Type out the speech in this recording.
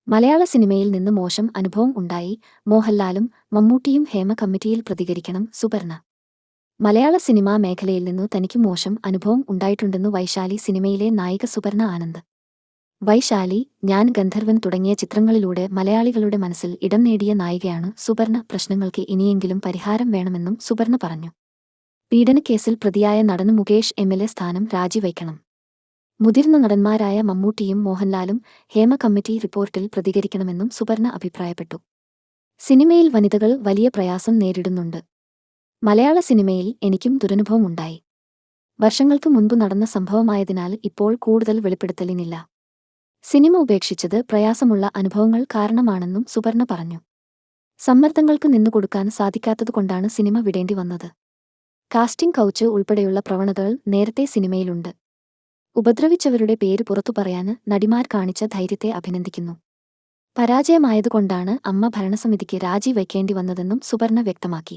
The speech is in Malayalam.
മലയാള സിനിമയിൽ നിന്ന് മോശം അനുഭവം ഉണ്ടായി. മോഹൻലാലും മമ്മൂട്ടിയും ഹേമ കമ്മിറ്റിയിൽ പ്രതികരിക്കണം. സുപർണ. മലയാള സിനിമാ മേഖലയിൽ നിന്നു തനിക്ക് മോശം അനുഭവം ഉണ്ടായിട്ടുണ്ടെന്നു വൈശാലി സിനിമയിലെ നായിക സുപർണ ആനന്ദ്. വൈശാലി, ഞാൻ ഗന്ധർവൻ തുടങ്ങിയ ചിത്രങ്ങളിലൂടെ മലയാളികളുടെ മനസ്സിൽ ഇടം നേടിയ നായികയാണ് സുപർണ. പ്രശ്നങ്ങൾക്ക് ഇനിയെങ്കിലും പരിഹാരം വേണമെന്നും സുപർണ പറഞ്ഞു. പീഡനക്കേസിൽ പ്രതിയായ നടന് മുകേഷ് എമ്മിലെ സ്ഥാനം രാജിവയ്ക്കണം. മുതിർന്ന നടന്മാരായ മമ്മൂട്ടിയും മോഹൻലാലും ഹേമ കമ്മിറ്റി റിപ്പോർട്ടിൽ പ്രതികരിക്കണമെന്നും സുപർണ അഭിപ്രായപ്പെട്ടു. സിനിമയിൽ വനിതകൾ വലിയ പ്രയാസം നേരിടുന്നുണ്ട്. മലയാള സിനിമയിൽ എനിക്കും ദുരനുഭവമുണ്ടായി. വർഷങ്ങൾക്ക് മുൻപ് നടന്ന സംഭവമായതിനാൽ ഇപ്പോൾ കൂടുതൽ വെളിപ്പെടുത്തലിനില്ല. സിനിമ ഉപേക്ഷിച്ചത് പ്രയാസമുള്ള അനുഭവങ്ങൾ കാരണമാണെന്നും സുപർണ പറഞ്ഞു. സമ്മർദ്ദങ്ങൾക്ക് നിന്നുകൊടുക്കാൻ സാധിക്കാത്തതുകൊണ്ടാണ് സിനിമ വിടേണ്ടി വന്നത്. കാസ്റ്റിംഗ് കൗച്ച് ഉൾപ്പെടെയുള്ള പ്രവണതകൾ നേരത്തെ സിനിമയിലുണ്ട്. ഉപദ്രവിച്ചവരുടെ പേര് പുറത്തു പറയാന് നടിമാർ കാണിച്ച ധൈര്യത്തെ അഭിനന്ദിക്കുന്നു. പരാജയമായതുകൊണ്ടാണ് അമ്മ ഭരണസമിതിക്ക് രാജി വയ്ക്കേണ്ടി വന്നതെന്നും സുപർണ വ്യക്തമാക്കി.